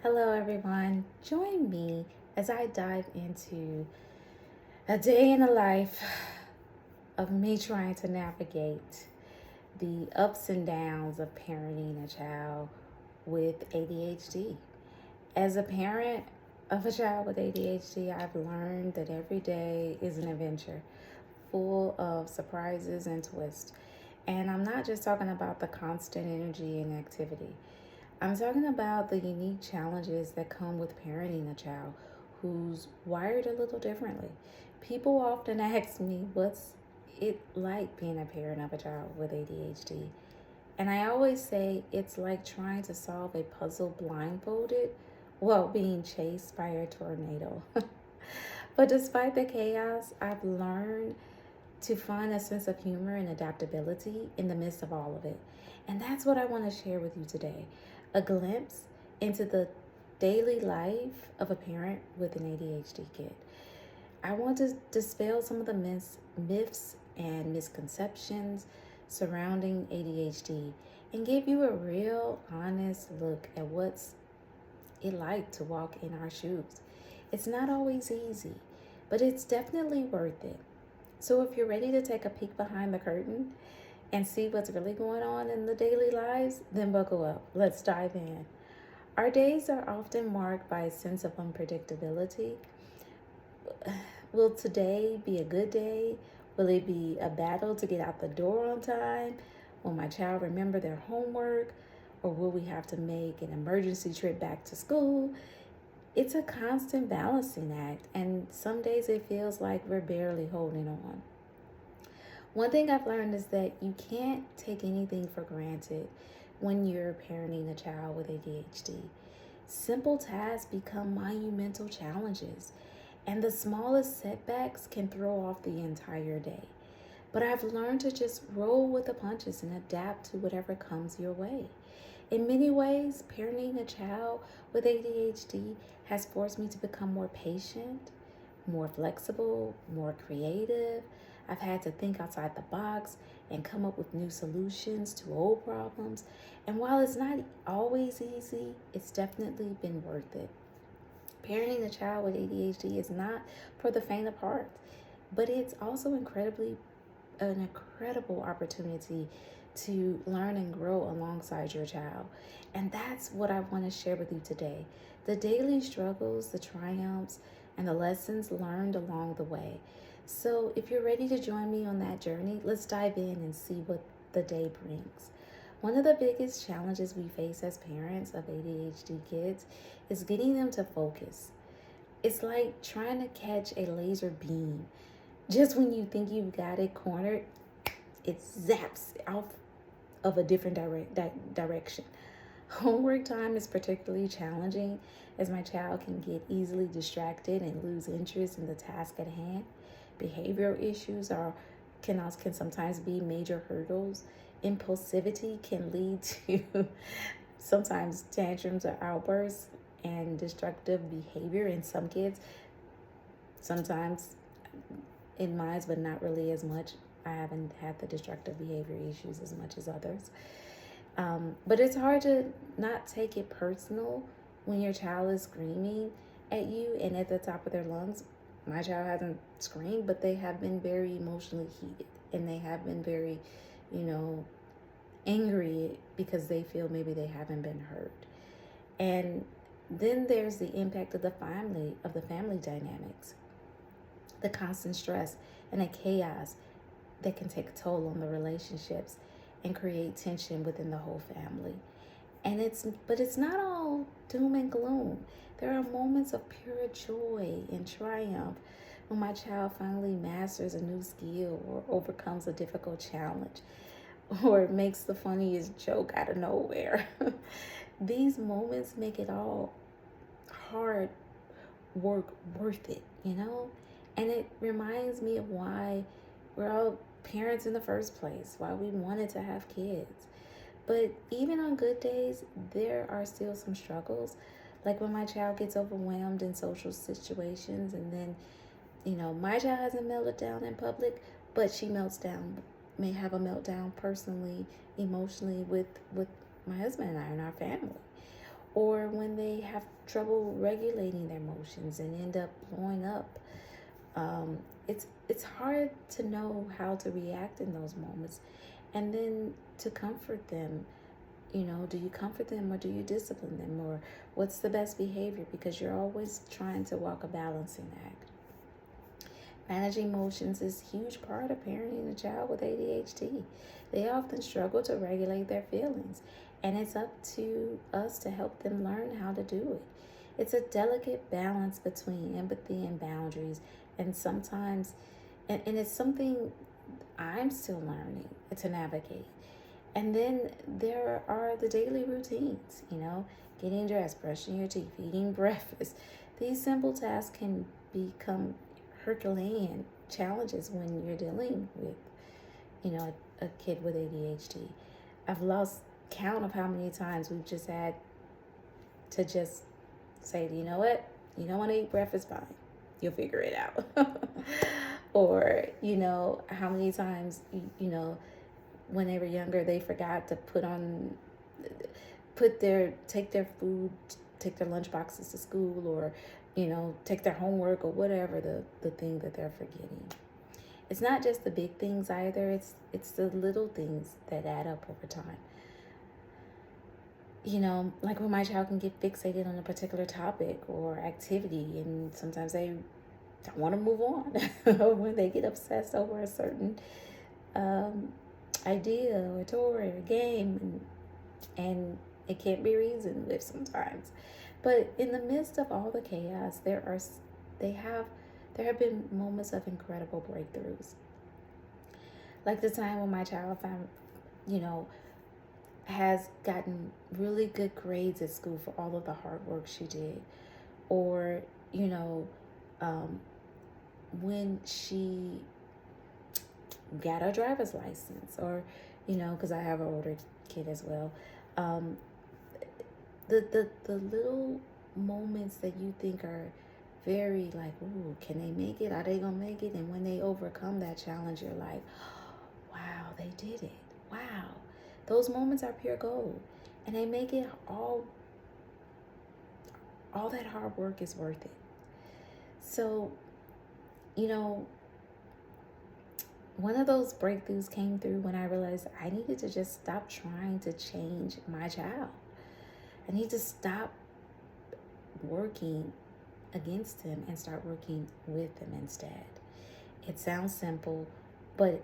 Hello, everyone. Join me as I dive into a day in the life of me trying to navigate the ups and downs of parenting a child with ADHD. As a parent of a child with ADHD, I've learned that every day is an adventure full of surprises and twists. And I'm not just talking about the constant energy and activity. I'm talking about the unique challenges that come with parenting a child who's wired a little differently. People often ask me, what's it like being a parent of a child with ADHD? And I always say it's like trying to solve a puzzle blindfolded while being chased by a tornado. But despite the chaos, I've learned to find a sense of humor and adaptability in the midst of all of it. And that's what I want to share with you today, a glimpse into the daily life of a parent with an ADHD kid. I want to dispel some of the myths and misconceptions surrounding ADHD and give you a real, honest look at what's it like to walk in our shoes. It's not always easy, but it's definitely worth it. So if you're ready to take a peek behind the curtain and see what's really going on in the daily lives, then buckle up. Let's dive in. Our days are often marked by a sense of unpredictability. Will today be a good day? Will it be a battle to get out the door on time? Will my child remember their homework? Or will we have to make an emergency trip back to school? It's a constant balancing act, and some days it feels like we're barely holding on. One thing I've learned is that you can't take anything for granted when you're parenting a child with ADHD. Simple tasks become monumental challenges, and the smallest setbacks can throw off the entire day. But I've learned to just roll with the punches and adapt to whatever comes your way. In many ways, parenting a child with ADHD has forced me to become more patient, more flexible, more creative. I've had to think outside the box and come up with new solutions to old problems. And while it's not always easy, it's definitely been worth it. Parenting a child with ADHD is not for the faint of heart, but it's also an incredible opportunity to learn and grow alongside your child. And that's what I want to share with you today. The daily struggles, the triumphs, and the lessons learned along the way. So if you're ready to join me on that journey, let's dive in and see what the day brings. One of the biggest challenges we face as parents of ADHD kids is getting them to focus. It's like trying to catch a laser beam. Just when you think you've got it cornered, it zaps off of a different direction. Homework time is particularly challenging as my child can get easily distracted and lose interest in the task at hand. Behavioral issues can sometimes be major hurdles. Impulsivity can lead to sometimes tantrums or outbursts and destructive behavior in some kids. Sometimes in mine, but not really as much. I haven't had the destructive behavior issues as much as others. But it's hard to not take it personal when your child is screaming at you and at the top of their lungs. My child hasn't screamed, but they have been very emotionally heated, and they have been very, angry because they feel maybe they haven't been heard. And then there's the impact of the family dynamics, the constant stress and the chaos that can take a toll on the relationships and create tension within the whole family. But it's not all doom and gloom. There are moments of pure joy and triumph when my child finally masters a new skill or overcomes a difficult challenge or makes the funniest joke out of nowhere. These moments make it all hard work worth it, And it reminds me of why we're all parents in the first place, why we wanted to have kids. But even on good days, there are still some struggles. Like when my child gets overwhelmed in social situations, and then, my child hasn't melted down in public, but she may have a meltdown personally, emotionally with my husband and I and our family. or when they have trouble regulating their emotions and end up blowing up. Um, it's hard to know how to react in those moments, and then to comfort them. Do you comfort them or do you discipline them, or what's the best behavior? Because you're always trying to walk a balancing act. Managing emotions is a huge part of parenting a child with ADHD. They often struggle to regulate their feelings, and it's up to us to help them learn how to do it. It's a delicate balance between empathy and boundaries, and sometimes, and it's something I'm still learning to navigate. And then there are the daily routines, getting dressed, brushing your teeth, eating breakfast. These simple tasks can become Herculean challenges when you're dealing with, a kid with ADHD. I've lost count of how many times we've just had to just say, you know what, you don't want to eat breakfast, fine, you'll figure it out. Or, how many times, when they were younger, they forgot to take their food, take their lunch boxes to school, or take their homework, or whatever the thing that they're forgetting. It's not just the big things either. It's the little things that add up over time. Like when my child can get fixated on a particular topic or activity, and sometimes they don't want to move on, or when they get obsessed over a certain idea or toy or game, and it can't be reasoned with sometimes. But in the midst of all the chaos, there have been moments of incredible breakthroughs. Like the time when my child has gotten really good grades at school for all of the hard work she did, or when she got her driver's license, or because I have an older kid as well. The little moments that you think are very like, ooh, can they make it? Are they gonna make it? And when they overcome that challenge, you're like, wow, they did it. Wow. Those moments are pure gold. And they make it all that hard work is worth it. So, one of those breakthroughs came through when I realized I needed to just stop trying to change my child. I need to stop working against him and start working with him instead. It sounds simple, but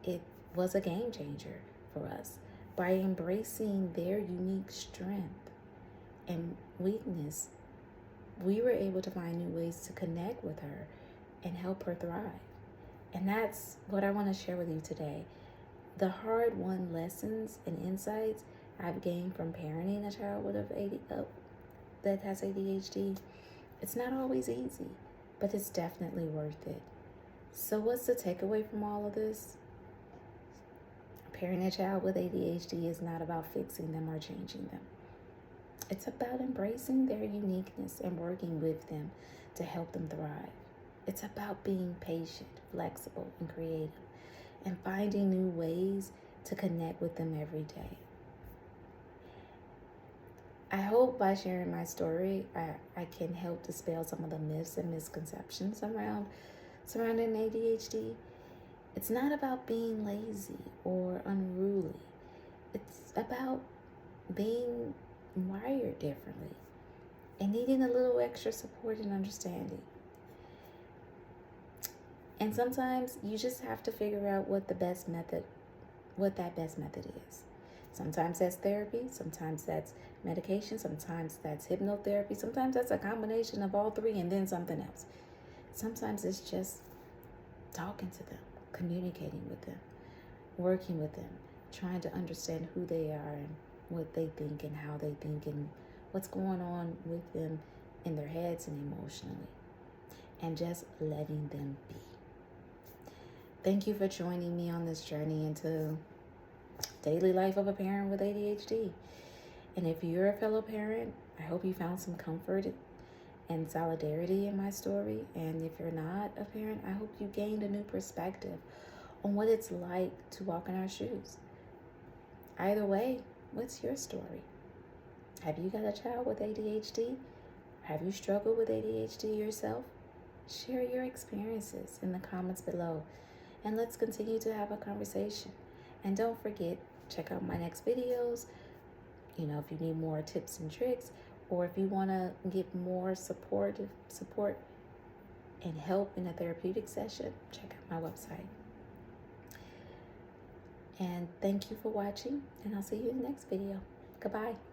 it was a game changer for us. By embracing their unique strength and weakness, we were able to find new ways to connect with her and help her thrive. And that's what I want to share with you today. The hard-won lessons and insights I've gained from parenting a child that has ADHD. It's not always easy, but it's definitely worth it. So what's the takeaway from all of this? Parenting a child with ADHD is not about fixing them or changing them. It's about embracing their uniqueness and working with them to help them thrive. It's about being patient, flexible, and creative, and finding new ways to connect with them every day. I hope by sharing my story, I can help dispel some of the myths and misconceptions surrounding ADHD. It's not about being lazy or unruly. It's about being wired differently and needing a little extra support and understanding. And sometimes you just have to figure out what that best method is. Sometimes that's therapy, sometimes that's medication, sometimes that's hypnotherapy, sometimes that's a combination of all three and then something else. Sometimes it's just talking to them, communicating with them, working with them, trying to understand who they are and what they think and how they think and what's going on with them in their heads and emotionally, and just letting them be. Thank you for joining me on this journey into daily life of a parent with ADHD. And if you're a fellow parent, I hope you found some comfort and solidarity in my story. And if you're not a parent, I hope you gained a new perspective on what it's like to walk in our shoes. Either way, what's your story? Have you got a child with ADHD? Have you struggled with ADHD yourself? Share your experiences in the comments below, and let's continue to have a conversation. And don't forget, check out my next videos. If you need more tips and tricks, or if you want to get more support and help in a therapeutic session, check out my website. And thank you for watching, and I'll see you in the next video. Goodbye.